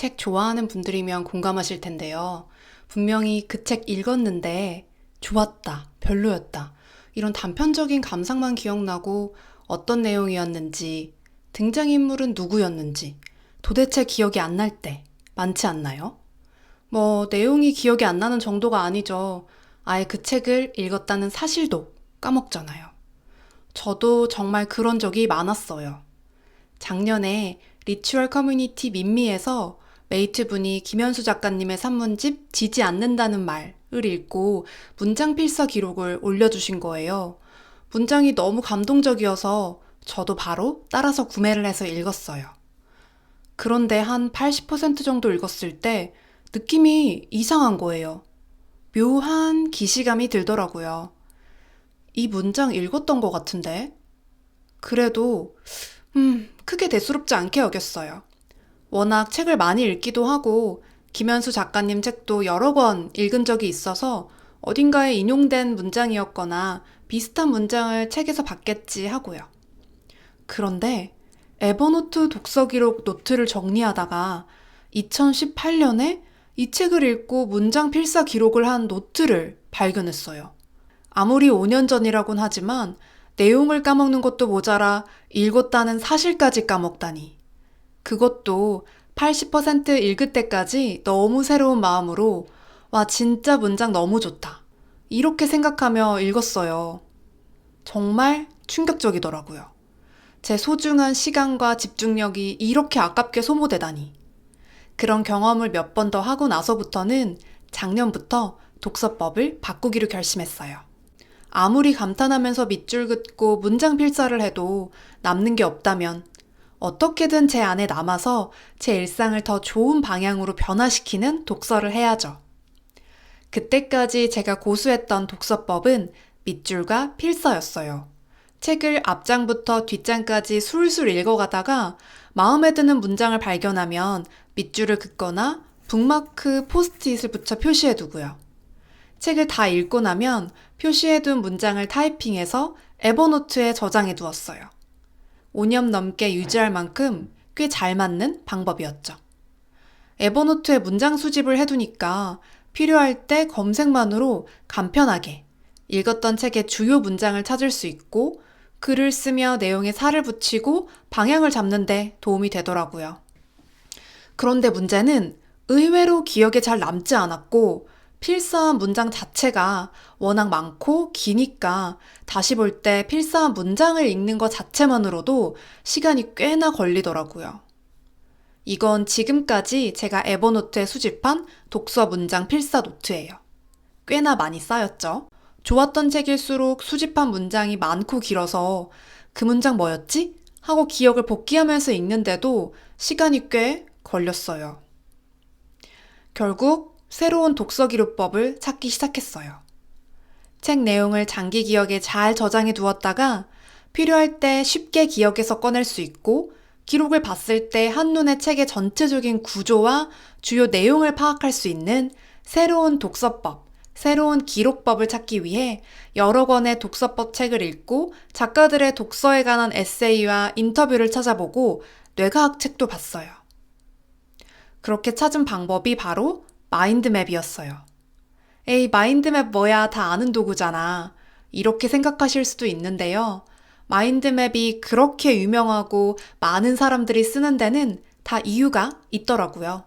책 좋아하는 분들이면 공감하실 텐데요. 분명히 그 책 읽었는데 좋았다, 별로였다. 이런 단편적인 감상만 기억나고 어떤 내용이었는지, 등장인물은 누구였는지 도대체 기억이 안 날 때 많지 않나요? 내용이 기억이 안 나는 정도가 아니죠. 아예 그 책을 읽었다는 사실도 까먹잖아요. 저도 정말 그런 적이 많았어요. 작년에 리추얼 커뮤니티 민미에서 메이트분이 김현수 작가님의 산문집 지지 않는다는 말을 읽고 문장 필사 기록을 올려주신 거예요. 문장이 너무 감동적이어서 저도 바로 따라서 구매를 해서 읽었어요. 그런데 한 80% 정도 읽었을 때 느낌이 이상한 거예요. 묘한 기시감이 들더라고요. 이 문장 읽었던 것 같은데? 그래도 크게 대수롭지 않게 여겼어요. 워낙 책을 많이 읽기도 하고 김현수 작가님 책도 여러 권 읽은 적이 있어서 어딘가에 인용된 문장이었거나 비슷한 문장을 책에서 봤겠지 하고요. 그런데 에버노트 독서 기록 노트를 정리하다가 2018년에 이 책을 읽고 문장 필사 기록을 한 노트를 발견했어요. 아무리 5년 전이라곤 하지만 내용을 까먹는 것도 모자라 읽었다는 사실까지 까먹다니. 그것도 80% 읽을 때까지 너무 새로운 마음으로 와, 진짜 문장 너무 좋다. 이렇게 생각하며 읽었어요. 정말 충격적이더라고요. 제 소중한 시간과 집중력이 이렇게 아깝게 소모되다니. 그런 경험을 몇 번 더 하고 나서부터는 작년부터 독서법을 바꾸기로 결심했어요. 아무리 감탄하면서 밑줄 긋고 문장 필사를 해도 남는 게 없다면 어떻게든 제 안에 남아서 제 일상을 더 좋은 방향으로 변화시키는 독서를 해야죠. 그때까지 제가 고수했던 독서법은 밑줄과 필사였어요. 책을 앞장부터 뒷장까지 술술 읽어가다가 마음에 드는 문장을 발견하면 밑줄을 긋거나 북마크 포스트잇을 붙여 표시해두고요. 책을 다 읽고 나면 표시해둔 문장을 타이핑해서 에버노트에 저장해 두었어요. 5년 넘게 유지할 만큼 꽤 잘 맞는 방법이었죠. 에버노트에 문장 수집을 해두니까 필요할 때 검색만으로 간편하게 읽었던 책의 주요 문장을 찾을 수 있고 글을 쓰며 내용에 살을 붙이고 방향을 잡는 데 도움이 되더라고요. 그런데 문제는 의외로 기억에 잘 남지 않았고 필사한 문장 자체가 워낙 많고 기니까 다시 볼 때 필사한 문장을 읽는 것 자체만으로도 시간이 꽤나 걸리더라고요. 이건 지금까지 제가 에버노트에 수집한 독서 문장 필사 노트예요. 꽤나 많이 쌓였죠? 좋았던 책일수록 수집한 문장이 많고 길어서 그 문장 뭐였지? 하고 기억을 복귀하면서 읽는데도 시간이 꽤 걸렸어요. 결국 새로운 독서 기록법을 찾기 시작했어요. 책 내용을 장기 기억에 잘 저장해 두었다가 필요할 때 쉽게 기억해서 꺼낼 수 있고 기록을 봤을 때 한눈에 책의 전체적인 구조와 주요 내용을 파악할 수 있는 새로운 독서법, 새로운 기록법을 찾기 위해 여러 권의 독서법 책을 읽고 작가들의 독서에 관한 에세이와 인터뷰를 찾아보고 뇌과학 책도 봤어요. 그렇게 찾은 방법이 바로 마인드맵이었어요. 에이, 마인드맵 뭐야, 다 아는 도구잖아. 이렇게 생각하실 수도 있는데요. 마인드맵이 그렇게 유명하고 많은 사람들이 쓰는 데는 다 이유가 있더라고요.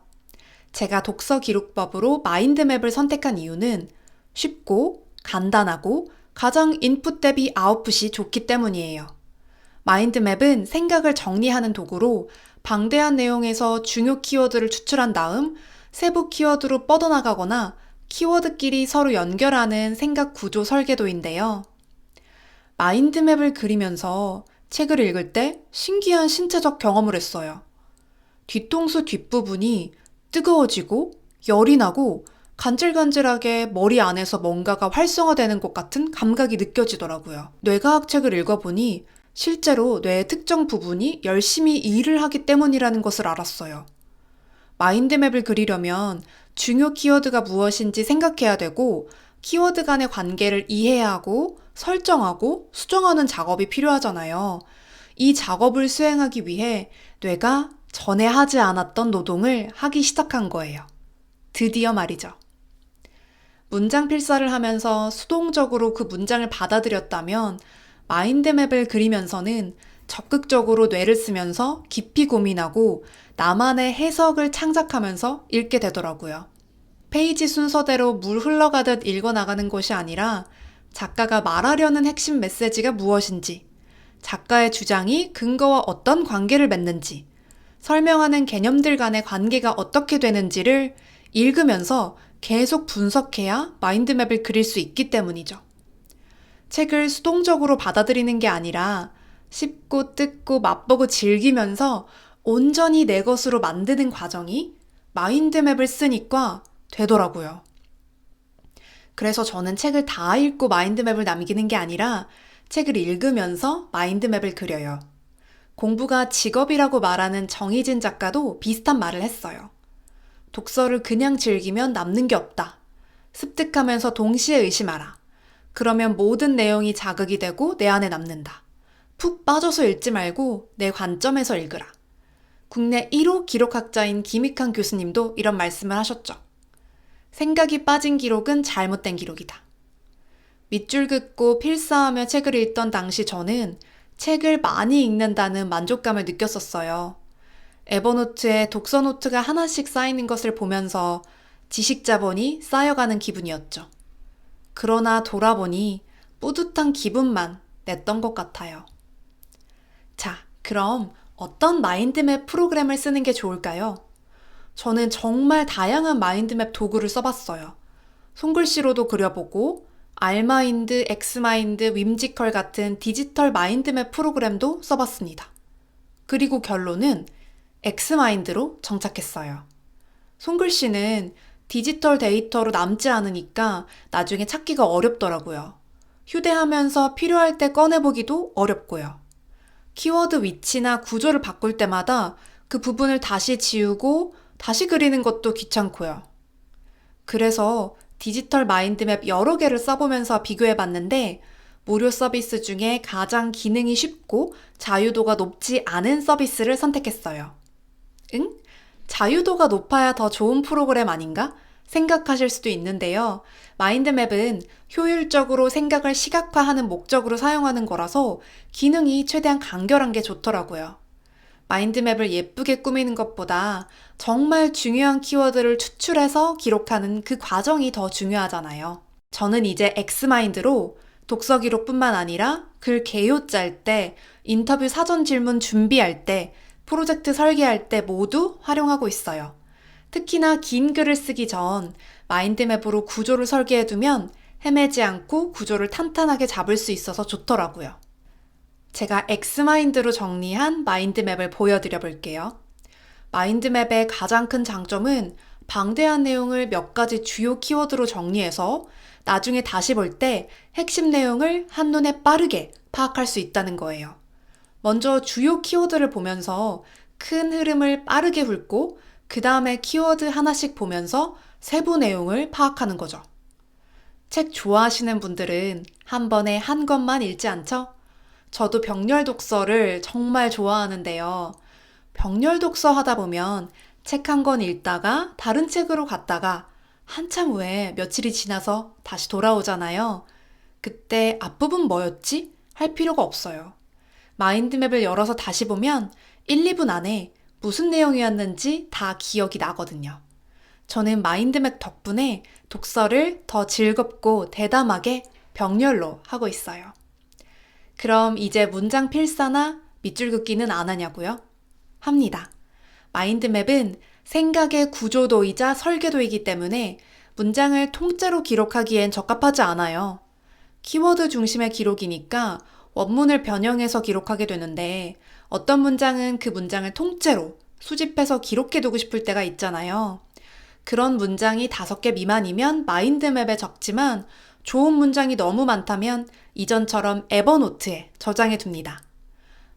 제가 독서 기록법으로 마인드맵을 선택한 이유는 쉽고 간단하고 가장 인풋 대비 아웃풋이 좋기 때문이에요. 마인드맵은 생각을 정리하는 도구로 방대한 내용에서 중요 키워드를 추출한 다음 세부 키워드로 뻗어나가거나 키워드끼리 서로 연결하는 생각 구조 설계도인데요. 마인드맵을 그리면서 책을 읽을 때 신기한 신체적 경험을 했어요. 뒤통수 뒷부분이 뜨거워지고 열이 나고 간질간질하게 머리 안에서 뭔가가 활성화되는 것 같은 감각이 느껴지더라고요. 뇌과학 책을 읽어보니 실제로 뇌의 특정 부분이 열심히 일을 하기 때문이라는 것을 알았어요. 마인드맵을 그리려면 중요 키워드가 무엇인지 생각해야 되고 키워드 간의 관계를 이해해야 하고 설정하고 수정하는 작업이 필요하잖아요. 이 작업을 수행하기 위해 뇌가 전에 하지 않았던 노동을 하기 시작한 거예요. 드디어 말이죠. 문장 필사를 하면서 수동적으로 그 문장을 받아들였다면 마인드맵을 그리면서는 적극적으로 뇌를 쓰면서 깊이 고민하고 나만의 해석을 창작하면서 읽게 되더라고요. 페이지 순서대로 물 흘러가듯 읽어나가는 것이 아니라 작가가 말하려는 핵심 메시지가 무엇인지, 작가의 주장이 근거와 어떤 관계를 맺는지, 설명하는 개념들 간의 관계가 어떻게 되는지를 읽으면서 계속 분석해야 마인드맵을 그릴 수 있기 때문이죠. 책을 수동적으로 받아들이는 게 아니라 씹고 뜯고 맛보고 즐기면서 온전히 내 것으로 만드는 과정이 마인드맵을 쓰니까 되더라고요. 그래서 저는 책을 다 읽고 마인드맵을 남기는 게 아니라 책을 읽으면서 마인드맵을 그려요. 공부가 직업이라고 말하는 정희진 작가도 비슷한 말을 했어요. 독서를 그냥 즐기면 남는 게 없다. 습득하면서 동시에 의심하라. 그러면 모든 내용이 자극이 되고 내 안에 남는다. 푹 빠져서 읽지 말고 내 관점에서 읽으라. 국내 1호 기록학자인 김익환 교수님도 이런 말씀을 하셨죠. 생각이 빠진 기록은 잘못된 기록이다. 밑줄 긋고 필사하며 책을 읽던 당시 저는 책을 많이 읽는다는 만족감을 느꼈었어요. 에버노트에 독서 노트가 하나씩 쌓이는 것을 보면서 지식 자본이 쌓여가는 기분이었죠. 그러나 돌아보니 뿌듯한 기분만 냈던 것 같아요. 자, 그럼 어떤 마인드맵 프로그램을 쓰는 게 좋을까요? 저는 정말 다양한 마인드맵 도구를 써봤어요. 손글씨로도 그려보고 알마인드, 엑스마인드, 윈지컬 같은 디지털 마인드맵 프로그램도 써봤습니다. 그리고 결론은 엑스마인드로 정착했어요. 손글씨는 디지털 데이터로 남지 않으니까 나중에 찾기가 어렵더라고요. 휴대하면서 필요할 때 꺼내보기도 어렵고요. 키워드 위치나 구조를 바꿀 때마다 그 부분을 다시 지우고 다시 그리는 것도 귀찮고요. 그래서 디지털 마인드맵 여러 개를 써보면서 비교해봤는데 무료 서비스 중에 가장 기능이 쉽고 자유도가 높지 않은 서비스를 선택했어요. 응? 자유도가 높아야 더 좋은 프로그램 아닌가? 생각하실 수도 있는데요. 마인드맵은 효율적으로 생각을 시각화하는 목적으로 사용하는 거라서 기능이 최대한 간결한 게 좋더라고요. 마인드맵을 예쁘게 꾸미는 것보다 정말 중요한 키워드를 추출해서 기록하는 그 과정이 더 중요하잖아요. 저는 이제 엑스마인드로 독서 기록뿐만 아니라 글 개요 짤 때, 인터뷰 사전 질문 준비할 때, 프로젝트 설계할 때 모두 활용하고 있어요. 특히나 긴 글을 쓰기 전 마인드맵으로 구조를 설계해두면 헤매지 않고 구조를 탄탄하게 잡을 수 있어서 좋더라고요. 제가 엑스마인드로 정리한 마인드맵을 보여드려 볼게요. 마인드맵의 가장 큰 장점은 방대한 내용을 몇 가지 주요 키워드로 정리해서 나중에 다시 볼 때 핵심 내용을 한눈에 빠르게 파악할 수 있다는 거예요. 먼저 주요 키워드를 보면서 큰 흐름을 빠르게 훑고 그 다음에 키워드 하나씩 보면서 세부 내용을 파악하는 거죠. 책 좋아하시는 분들은 한 번에 한 권만 읽지 않죠? 저도 병렬 독서를 정말 좋아하는데요. 병렬 독서 하다 보면 책 한 권 읽다가 다른 책으로 갔다가 한참 후에 며칠이 지나서 다시 돌아오잖아요. 그때 앞부분 뭐였지? 할 필요가 없어요. 마인드맵을 열어서 다시 보면 1, 2분 안에 무슨 내용이었는지 다 기억이 나거든요. 저는 마인드맵 덕분에 독서를 더 즐겁고 대담하게 병렬로 하고 있어요. 그럼 이제 문장 필사나 밑줄 긋기는 안 하냐고요? 합니다. 마인드맵은 생각의 구조도이자 설계도이기 때문에 문장을 통째로 기록하기엔 적합하지 않아요. 키워드 중심의 기록이니까 원문을 변형해서 기록하게 되는데 어떤 문장은 그 문장을 통째로 수집해서 기록해두고 싶을 때가 있잖아요. 그런 문장이 5개 미만이면 마인드맵에 적지만 좋은 문장이 너무 많다면 이전처럼 에버노트에 저장해둡니다.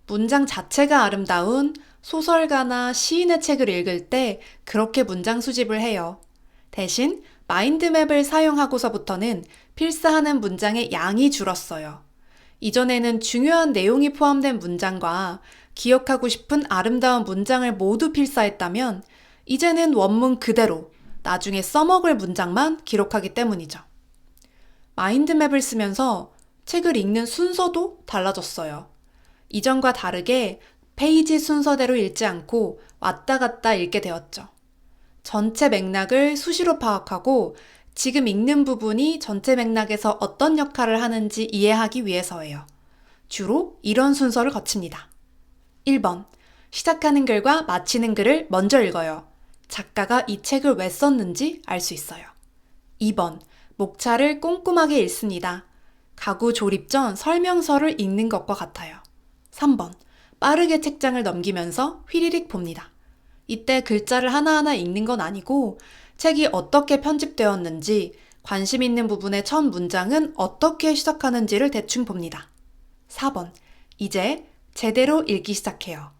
문장 자체가 아름다운 소설가나 시인의 책을 읽을 때 그렇게 문장 수집을 해요. 대신 마인드맵을 사용하고서부터는 필사하는 문장의 양이 줄었어요. 이전에는 중요한 내용이 포함된 문장과 기억하고 싶은 아름다운 문장을 모두 필사했다면 이제는 원문 그대로 나중에 써먹을 문장만 기록하기 때문이죠. 마인드맵을 쓰면서 책을 읽는 순서도 달라졌어요. 이전과 다르게 페이지 순서대로 읽지 않고 왔다 갔다 읽게 되었죠. 전체 맥락을 수시로 파악하고 지금 읽는 부분이 전체 맥락에서 어떤 역할을 하는지 이해하기 위해서예요. 주로 이런 순서를 거칩니다. 1번. 시작하는 글과 마치는 글을 먼저 읽어요. 작가가 이 책을 왜 썼는지 알 수 있어요. 2번. 목차를 꼼꼼하게 읽습니다. 가구 조립 전 설명서를 읽는 것과 같아요. 3번. 빠르게 책장을 넘기면서 휘리릭 봅니다. 이때 글자를 하나하나 읽는 건 아니고 책이 어떻게 편집되었는지, 관심 있는 부분의 첫 문장은 어떻게 시작하는지를 대충 봅니다. 4번. 이제 제대로 읽기 시작해요.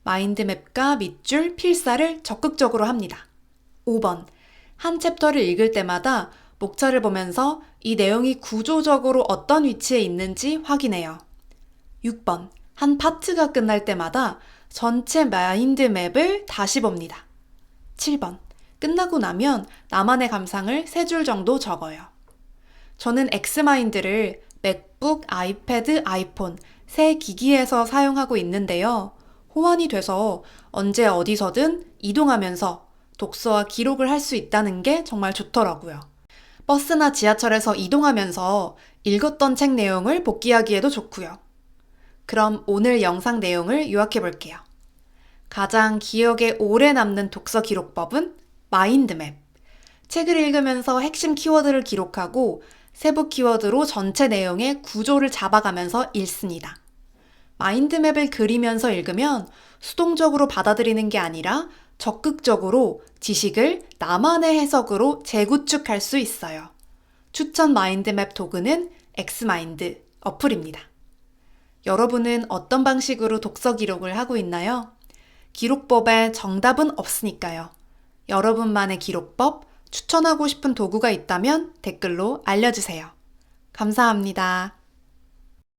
마인드맵과 밑줄, 필사를 적극적으로 합니다. 5번. 한 챕터를 읽을 때마다 목차를 보면서 이 내용이 구조적으로 어떤 위치에 있는지 확인해요. 6번. 한 파트가 끝날 때마다 전체 마인드맵을 다시 봅니다. 7번. 끝나고 나면 나만의 감상을 3줄 정도 적어요. 저는 엑스마인드를 맥북, 아이패드, 아이폰 세 기기에서 사용하고 있는데요. 호환이 돼서 언제 어디서든 이동하면서 독서와 기록을 할 수 있다는 게 정말 좋더라고요. 버스나 지하철에서 이동하면서 읽었던 책 내용을 복기하기에도 좋고요. 그럼 오늘 영상 내용을 요약해 볼게요. 가장 기억에 오래 남는 독서 기록법은 마인드맵. 책을 읽으면서 핵심 키워드를 기록하고 세부 키워드로 전체 내용의 구조를 잡아가면서 읽습니다. 마인드맵을 그리면서 읽으면 수동적으로 받아들이는 게 아니라 적극적으로 지식을 나만의 해석으로 재구축할 수 있어요. 추천 마인드맵 도구는 엑스마인드 어플입니다. 여러분은 어떤 방식으로 독서 기록을 하고 있나요? 기록법에 정답은 없으니까요. 여러분만의 기록법, 추천하고 싶은 도구가 있다면 댓글로 알려주세요. 감사합니다.